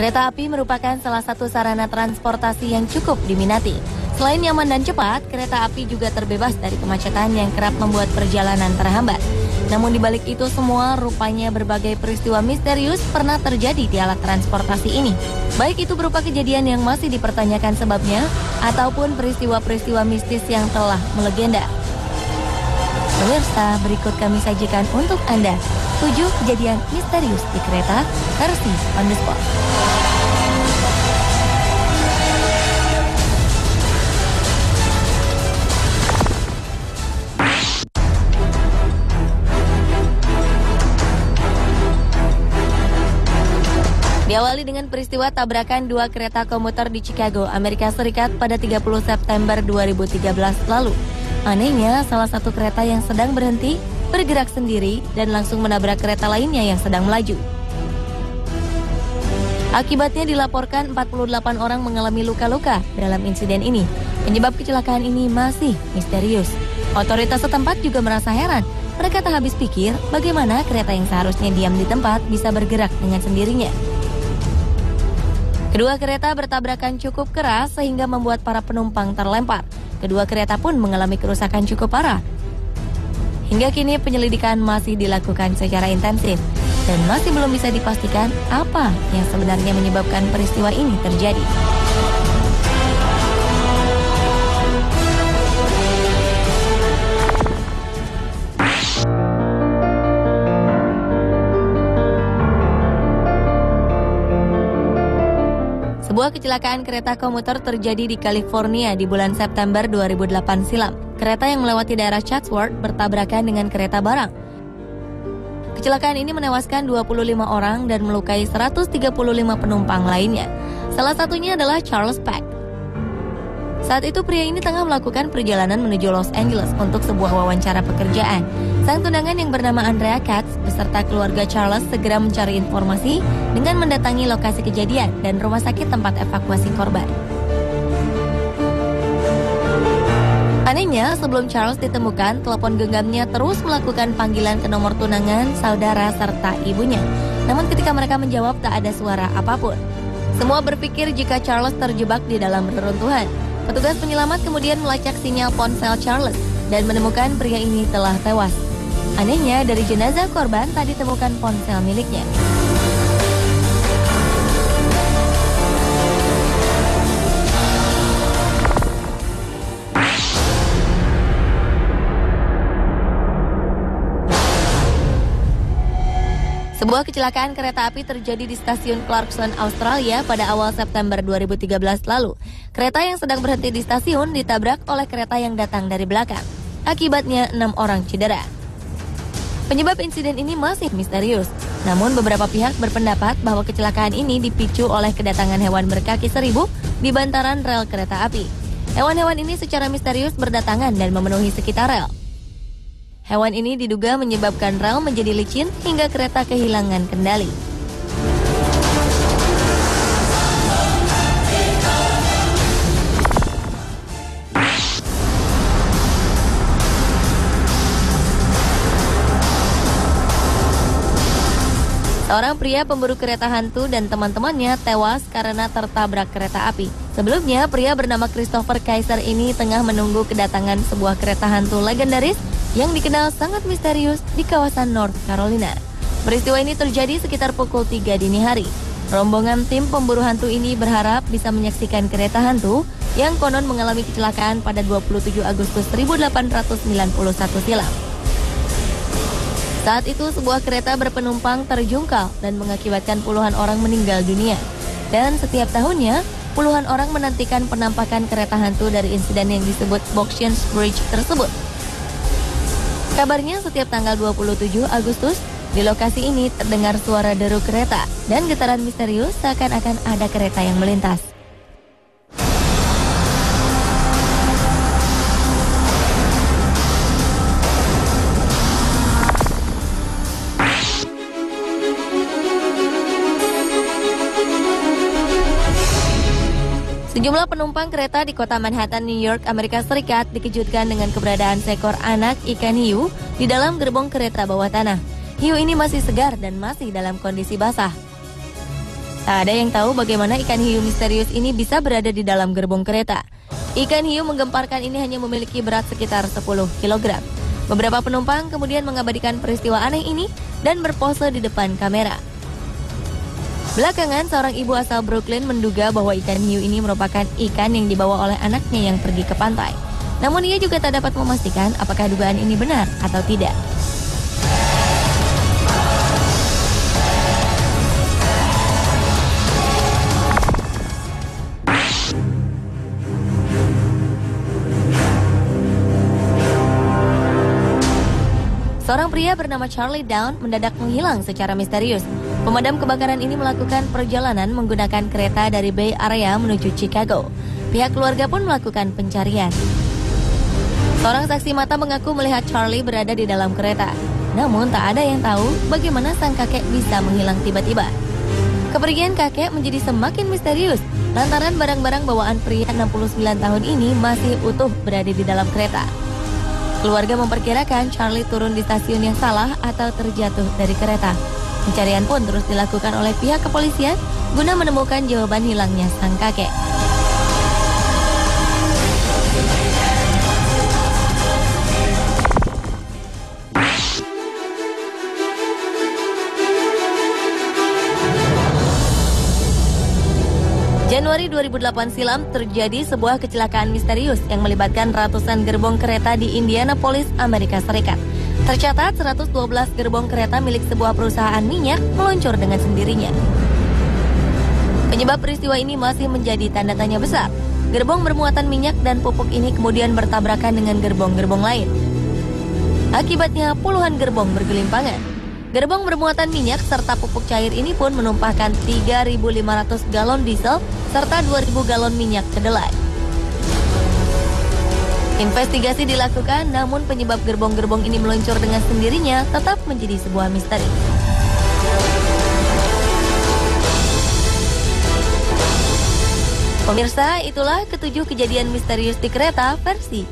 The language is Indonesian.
Kereta api merupakan salah satu sarana transportasi yang cukup diminati. Selain nyaman dan cepat, kereta api juga terbebas dari kemacetan yang kerap membuat perjalanan terhambat. Namun di balik itu semua, rupanya berbagai peristiwa misterius pernah terjadi di alat transportasi ini. Baik itu berupa kejadian yang masih dipertanyakan sebabnya, ataupun peristiwa-peristiwa mistis yang telah melegenda. Pemirsa, berikut kami sajikan untuk Anda 7 kejadian misterius di kereta versi on the spot. Diawali dengan peristiwa tabrakan dua kereta komuter di Chicago, Amerika Serikat pada 30 September 2013 lalu. Anehnya, salah satu kereta yang sedang berhenti bergerak sendiri dan langsung menabrak kereta lainnya yang sedang melaju. Akibatnya dilaporkan 48 orang mengalami luka-luka dalam insiden ini. Penyebab kecelakaan ini masih misterius. Otoritas setempat juga merasa heran. Mereka tak habis pikir bagaimana kereta yang seharusnya diam di tempat bisa bergerak dengan sendirinya. Kedua kereta bertabrakan cukup keras sehingga membuat para penumpang terlempar. Kedua kereta pun mengalami kerusakan cukup parah. Hingga kini penyelidikan masih dilakukan secara intensif dan masih belum bisa dipastikan apa yang sebenarnya menyebabkan peristiwa ini terjadi. Sebuah kecelakaan kereta komuter terjadi di California di bulan September 2008 silam. Kereta yang melewati daerah Chatsworth bertabrakan dengan kereta barang. Kecelakaan ini menewaskan 25 orang dan melukai 135 penumpang lainnya. Salah satunya adalah Charles Peck. Saat itu pria ini tengah melakukan perjalanan menuju Los Angeles untuk sebuah wawancara pekerjaan. Sang tunangan yang bernama Andrea Katz beserta keluarga Charles segera mencari informasi dengan mendatangi lokasi kejadian dan rumah sakit tempat evakuasi korban. Anehnya, sebelum Charles ditemukan, telepon genggamnya terus melakukan panggilan ke nomor tunangan, saudara, serta ibunya. Namun ketika mereka menjawab, tak ada suara apapun. Semua berpikir jika Charles terjebak di dalam reruntuhan. Petugas penyelamat kemudian melacak sinyal ponsel Charles dan menemukan pria ini telah tewas. Anehnya, dari jenazah korban tak ditemukan ponsel miliknya. Sebuah kecelakaan kereta api terjadi di stasiun Clarkson, Australia pada awal September 2013 lalu. Kereta yang sedang berhenti di stasiun ditabrak oleh kereta yang datang dari belakang. Akibatnya 6 orang cedera. Penyebab insiden ini masih misterius. Namun beberapa pihak berpendapat bahwa kecelakaan ini dipicu oleh kedatangan hewan berkaki seribu di bantaran rel kereta api. Hewan-hewan ini secara misterius berdatangan dan memenuhi sekitar rel. Hewan ini diduga menyebabkan rel menjadi licin hingga kereta kehilangan kendali. Seorang pria pemburu kereta hantu dan teman-temannya tewas karena tertabrak kereta api. Sebelumnya, pria bernama Christopher Kaiser ini tengah menunggu kedatangan sebuah kereta hantu legendaris yang dikenal sangat misterius di kawasan North Carolina. Peristiwa ini terjadi sekitar pukul 3 dini hari. Rombongan tim pemburu hantu ini berharap bisa menyaksikan kereta hantu yang konon mengalami kecelakaan pada 27 Agustus 1891 silam. Saat itu sebuah kereta berpenumpang terjungkal dan mengakibatkan puluhan orang meninggal dunia. Dan setiap tahunnya, puluhan orang menantikan penampakan kereta hantu dari insiden yang disebut Boxians Bridge tersebut. Kabarnya setiap tanggal 27 Agustus, di lokasi ini terdengar suara deru kereta dan getaran misterius seakan-akan ada kereta yang melintas. Sejumlah penumpang kereta di kota Manhattan, New York, Amerika Serikat dikejutkan dengan keberadaan seekor anak ikan hiu di dalam gerbong kereta bawah tanah. Hiu ini masih segar dan masih dalam kondisi basah. Tak ada yang tahu bagaimana ikan hiu misterius ini bisa berada di dalam gerbong kereta. Ikan hiu menggemparkan ini hanya memiliki berat sekitar 10 kg. Beberapa penumpang kemudian mengabadikan peristiwa aneh ini dan berpose di depan kamera. Belakangan, seorang ibu asal Brooklyn menduga bahwa ikan hiu ini merupakan ikan yang dibawa oleh anaknya yang pergi ke pantai. Namun ia juga tak dapat memastikan apakah dugaan ini benar atau tidak. Seorang pria bernama Charlie Down mendadak menghilang secara misterius. Pemadam kebakaran ini melakukan perjalanan menggunakan kereta dari Bay Area menuju Chicago. Pihak keluarga pun melakukan pencarian. Seorang saksi mata mengaku melihat Charlie berada di dalam kereta. Namun tak ada yang tahu bagaimana sang kakek bisa menghilang tiba-tiba. Kepergian kakek menjadi semakin misterius lantaran barang-barang bawaan pria 69 tahun ini masih utuh berada di dalam kereta. Keluarga memperkirakan Charlie turun di stasiun yang salah atau terjatuh dari kereta. Pencarian pun terus dilakukan oleh pihak kepolisian guna menemukan jawaban hilangnya sang kakek. Januari 2008 silam terjadi sebuah kecelakaan misterius yang melibatkan ratusan gerbong kereta di Indianapolis, Amerika Serikat. Tercatat 112 gerbong kereta milik sebuah perusahaan minyak meluncur dengan sendirinya. Penyebab peristiwa ini masih menjadi tanda tanya besar. Gerbong bermuatan minyak dan pupuk ini kemudian bertabrakan dengan gerbong-gerbong lain. Akibatnya puluhan gerbong bergelimpangan. Gerbong bermuatan minyak serta pupuk cair ini pun menumpahkan 3.500 galon diesel serta 2.000 galon minyak kedelai. Investigasi dilakukan, namun penyebab gerbong-gerbong ini meluncur dengan sendirinya tetap menjadi sebuah misteri. Pemirsa, itulah ketujuh kejadian misterius di kereta versi